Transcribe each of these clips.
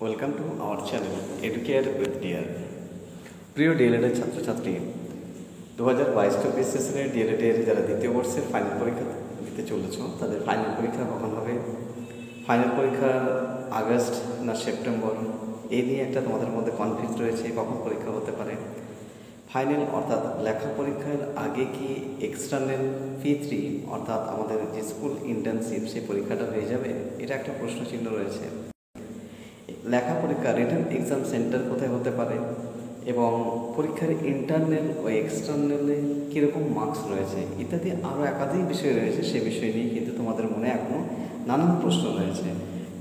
Welcome to our channel Educare with dear. প্রিয় ডিএলএডের ছাত্রছাত্রী, 2022-24 সেশনের ডিএলএডের যারা দ্বিতীয় বর্ষের ফাইনাল পরীক্ষা দিতে চলেছ তাদের ফাইনাল পরীক্ষা কখন হবে, ফাইনাল পরীক্ষা আগস্ট না সেপ্টেম্বর, এই নিয়ে একটা তোমাদের মধ্যে কনফিউজ রয়েছে কখন পরীক্ষা হতে পারে। ফাইনাল অর্থাৎ লেখা পরীক্ষার আগে কি এক্সটার্নাল P3 অর্থাৎ আমাদের যে স্কুল ইন্টার্নশিপ সেই পরীক্ষাটা হয়ে যাবে, এটা একটা প্রশ্নচিহ্ন রয়েছে। লেখা পরীক্ষা রিটেন এক্সাম সেন্টার কোথায় হতে পারে এবং পরীক্ষার ইন্টারনাল ও এক্সটার্নালে কীরকম মার্কস রয়েছে ইত্যাদি আরও একাধিক বিষয় রয়েছে। সে বিষয় নিয়ে কিন্তু তোমাদের মনে এখনও নানান প্রশ্ন রয়েছে।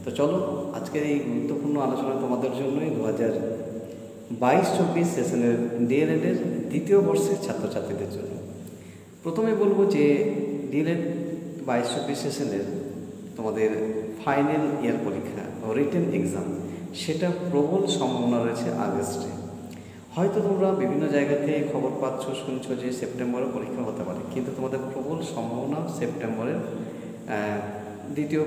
তো চলো আজকের এই গুরুত্বপূর্ণ আলোচনা তোমাদের জন্যই 2022-24 সেশনের ডিএলএডের দ্বিতীয় বর্ষের ছাত্রছাত্রীদের জন্য। প্রথমে বলবো যে ডিএলএড 22-24 সেশনের তোমাদের ফাইনাল ইয়ার পরীক্ষা ও রিটেন এক্সাম সেটা প্রবল সম্ভাবনা রয়েছে আগস্টে। হয়তো তোমরা বিভিন্ন জায়গাতে খবর পাচ্ছ, শুনছো যে সেপ্টেম্বরে পরীক্ষা হতে পারে, কিন্তু তোমাদের প্রবল সম্ভাবনা সেপ্টেম্বরের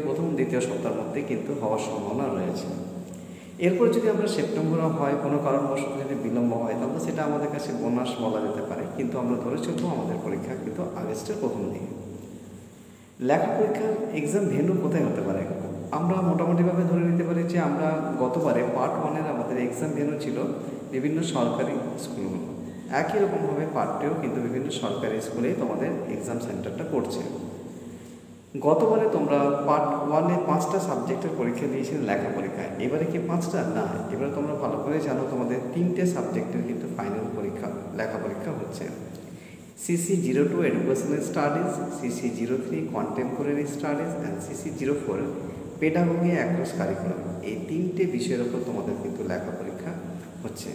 প্রথম দ্বিতীয় সপ্তাহের মধ্যে কিন্তু হওয়ার সম্ভাবনা রয়েছে। এরপর যদি আমরা সেপ্টেম্বরে হয় কোনো কারণবশত যদি বিলম্ব হয় তাহলে সেটা আমাদের কাছে বোনাস বলা যেতে পারে, কিন্তু আমরা ধরে চলবো আমাদের পরীক্ষা কিন্তু আগস্টের প্রথম দিকে। লেখা পরীক্ষার এক্সাম ভেন্যু কোথায় হতে পারে? আমরা মোটামুটিভাবে ধরে নিতে পারি যে আমরা গতবারে পার্ট 1-এর আমাদের এক্সাম ভেন্যু ছিল বিভিন্ন সরকারি স্কুলগুলো, একই রকমভাবে পার্ট 2-ও কিন্তু বিভিন্ন সরকারি স্কুলেই তোমাদের এক্সাম সেন্টারটা পড়ছে। গতবারে তোমরা পার্ট 1-এ 5টা সাবজেক্টের পরীক্ষা দিয়েছিলে লেখা পরীক্ষায়, এবারে কি 5টা না, এবারে তোমরা ভালো করে জানো তোমাদের 3টে সাবজেক্টের কিন্তু ফাইনাল পরীক্ষা লেখা পরীক্ষা হচ্ছে। CC02 educational studies, CC03 contemporary studies and CC04 pedagogy across curriculum, এই 3টে বিষয়ের ওপর তোমাদের কিন্তু লেখা পরীক্ষা হচ্ছে।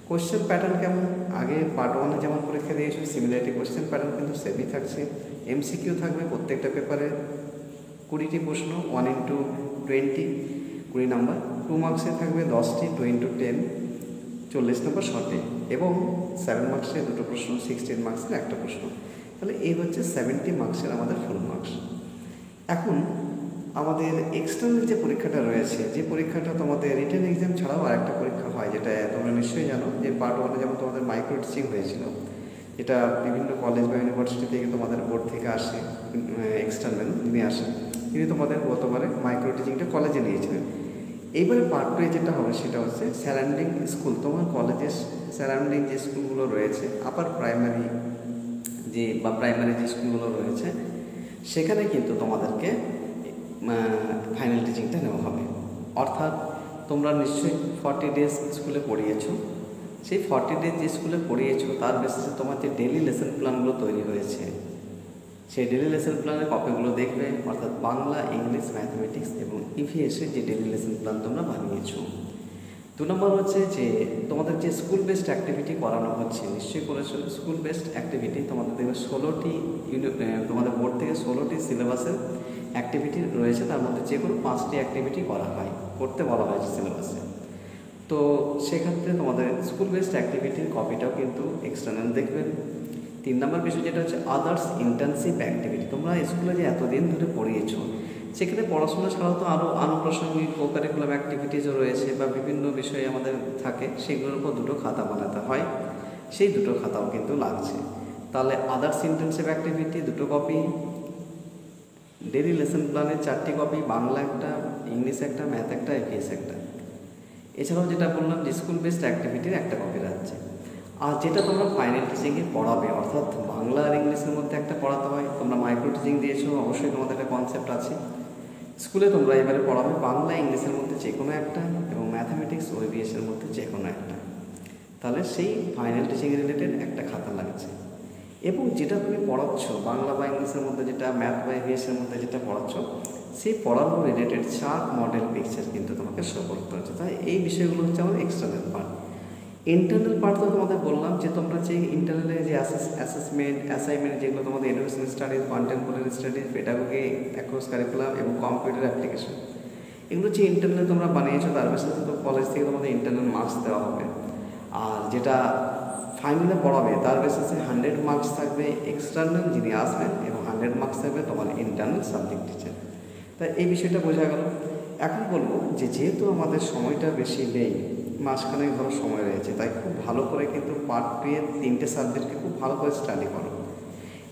কোশ্চেন প্যাটার্ন কেমন? আগে পার্ট 1-এ যেমন পরীক্ষা দিয়েছো সিমিলারিটি কোশ্চেন প্যাটার্ন কিন্তু সেমই থাকছে। MCQ থাকবে প্রত্যেকটা পেপারে 20টি প্রশ্ন, 1x20 20 নাম্বার, 2 মার্কসে থাকবে 10টি, 2x10 40 নম্বর শর্টে, এবং 7 মার্কসে 2টো প্রশ্ন, 16 মার্কসের একটা প্রশ্ন। তাহলে এই হচ্ছে 70 মার্কসের আমাদের ফুল মার্কস। এখন আমাদের এক্সটার্নাল যে পরীক্ষাটা রয়েছে, যে পরীক্ষাটা তোমাদের রিটেন এক্সাম ছাড়াও আরেকটা পরীক্ষা হয়, যেটা তোমরা নিশ্চয়ই জানো যে পার্ট 1-এ যেমন তোমাদের মাইক্রো টিচিং হয়েছিল, যেটা বিভিন্ন কলেজ বা ইউনিভার্সিটি থেকে তোমাদের বোর্ড থেকে আসে, এক্সটার্নাল যিনি আসেন তিনি তোমাদের গতবারে মাইক্রো টিচিংটা কলেজে নিয়েছিলেন। এইবারে পার্ট 2-এ যেটা হবে সেটা হচ্ছে সারাউন্ডিং স্কুল, তোমার কলেজের সারাউন্ডিং যে স্কুলগুলো রয়েছে, আপার প্রাইমারি বা প্রাইমারি যে স্কুলগুলো রয়েছে সেখানে কিন্তু তোমাদেরকে ফাইনাল টিচিংটা নেওয়া হবে। অর্থাৎ তোমরা নিশ্চয়ই 40 ডেজ স্কুলে পড়িয়েছো, সেই 40 ডেজ যে স্কুলে পড়িয়েছো তার বেসিসে তোমার যে ডেলি লেসন প্ল্যানগুলো তৈরি হয়েছে সেই ডেলি লেসন প্ল্যানের কপিগুলো দেখবে, অর্থাৎ বাংলা, ইংলিশ, ম্যাথমেটিক্স এবং ইভিএসের যে ডেলি লেসন প্ল্যান তোমরা বানিয়েছো। 2 নম্বর হচ্ছে যে তোমাদের যে স্কুল বেসড অ্যাক্টিভিটি করানো হচ্ছে, নিশ্চয়ই করেছো স্কুল বেসড অ্যাক্টিভিটি, তোমাদের দেখবে 16টি তোমাদের বোর্ড থেকে 16টি সিলেবাসের অ্যাক্টিভিটি রয়েছে, তার মধ্যে যে কোনো 5টি অ্যাক্টিভিটি করা হয়, করতে বলা হয়েছে সিলেবাসে। তো সেক্ষেত্রে তোমাদের স্কুল বেসড অ্যাক্টিভিটির কপিটাও কিন্তু এক্সটার্নাল দেখবেন। 3 নম্বর বিষয় যেটা হচ্ছে আদার্স ইন্টার্নশিপ অ্যাক্টিভিটি, তোমরা স্কুলে যে এতদিন ধরে পড়িয়েছো সেখানে পড়াশোনা ছাড়াও তো আরও আনুপ্রাসঙ্গিক কো কারিকুলাম অ্যাক্টিভিটিসও রয়েছে বা বিভিন্ন বিষয়ে আমাদের থাকে, সেগুলোর উপর 2টো খাতা বানাতে হয়, সেই 2টো খাতাও কিন্তু লাগছে। তাহলে আদার্স ইন্টার্নশিপ অ্যাক্টিভিটি 2টো কপি, ডেলি লেসন প্ল্যানের 4টি কপি, বাংলা একটা, ইংলিশ একটা, ম্যাথ একটা, ইভিএস একটা। এছাড়াও যেটা বললাম যে স্কুল বেসড অ্যাক্টিভিটির একটা কপি রাখছে। আর যেটা তোমরা ফাইনাল টিচিংয়ে পড়াবে, অর্থাৎ বাংলা আর ইংলিশের মধ্যে একটা পড়াতে হয়, তোমরা মাইক্রো টিচিং দিয়েছো, অবশ্যই তোমাদের একটা কনসেপ্ট আছে। স্কুলে তোমরা এবারে পড়াবে বাংলা ইংলিশের মধ্যে যে কোনো একটা এবং ম্যাথামেটিক্স ও ইভিএসের মধ্যে যে কোনো একটা। তাহলে সেই ফাইনাল টিচিং রিলেটেড একটা খাতা লাগছে। এবং যেটা তুমি পড়াচ্ছ বাংলা বা ইংলিশের মধ্যে, যেটা ম্যাথ বা ইভিএসের মধ্যে যেটা পড়াচ্ছ, সেই পড়ানো রিলেটেড চার্ট, মডেল, পিকচার কিন্তু তোমাকে শো করতে হচ্ছে। তাই এই বিষয়গুলো হচ্ছে আমার এক্সটার্নাল পার্ট। ইন্টারনাল পার্ট তো তোমাদের বললাম যে তোমরা যে ইন্টারনালে যে অ্যাসেসমেন্ট, অ্যাসাইনমেন্ট যেগুলো তোমাদের educational studies, contemporary studies, pedagogy across curriculum এবং কম্পিউটার অ্যাপ্লিকেশন, এগুলো যে ইন্টারনাল তোমরা বানিয়েছো তার বেসিসে তো কলেজ থেকে তোমাদের ইন্টারনাল মার্কস দেওয়া হবে। আর যেটা ফাইনালে পড়াবে তার বেসিসে 100 মার্কস থাকবে এক্সটার্নাল যিনি আসবেন এবং 100 মার্কস থাকবে তোমার ইন্টারনাল সাবজেক্ট টিচার। তাই এই বিষয়টা বোঝা গেল। এখন বলবো যে যেহেতু আমাদের সময়টা বেশি নেই, মাঝখানে ধরো সময় রয়েছে, তাই খুব ভালো করে কিন্তু পার্ট 2 এর 3টে সাবজেক্টকে খুব ভালো করে স্টাডি করো।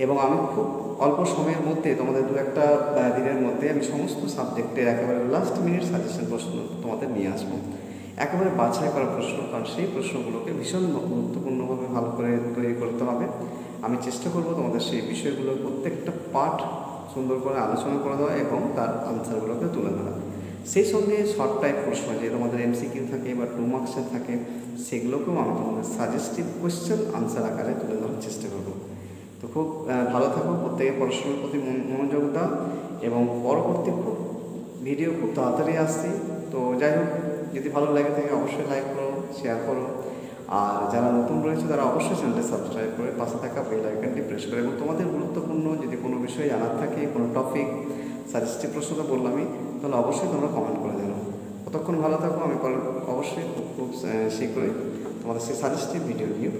এবং আমি খুব অল্প সময়ের মধ্যে তোমাদের 2-1 দিনের মধ্যে আমি সমস্ত সাবজেক্টের একেবারে লাস্ট মিনিট সাজেশন প্রশ্ন তোমাদের নিয়ে আসবো, একেবারে বাছাই করা প্রশ্ন, কারণ সেই প্রশ্নগুলোকে ভীষণ গুরুত্বপূর্ণভাবে ভালো করে তৈরি করতে হবে। আমি চেষ্টা করব তোমাদের সেই বিষয়গুলোর প্রত্যেকটা পার্ট সুন্দর করে আলোচনা করে দেওয়া এবং তার আনসারগুলোকে তুলে ধরা। সেই সঙ্গে শর্ট টাইপ প্রশ্ন যে তোমাদের এমসিকিউ থাকে বা 2 মার্কসের থাকে, সেগুলোকেও আমি তোমাদের সাজেস্টিভ কোয়েশ্চেন আনসার আকারে তুলে ধরার চেষ্টা করব। তো খুব ভালো থাকো, প্রত্যেকে পড়াশোনার প্রতি মনোযোগ দাও, এবং পরবর্তী খুব ভিডিও খুব তাড়াতাড়ি আসছি। তো যাই হোক, যদি ভালো লাগে থাকে অবশ্যই লাইক করো, শেয়ার করো, আর যারা নতুন রয়েছে তারা অবশ্যই চ্যানেলটি সাবস্ক্রাইব করে পাশে থাকা বেল আইকনটি প্রেস করে, এবং তোমাদের গুরুত্বপূর্ণ যদি কোনো বিষয় জানার থাকে, কোনো টপিক সাজেস্টিভ প্রশ্ন তো বললামই, তাহলে অবশ্যই তোমরা কমেন্ট করে জানো। ততক্ষণ ভালো থাকো, আমি অবশ্যই খুব শীঘ্রই তোমাদের সেই সাজেস্টিভ ভিডিও নিয়ে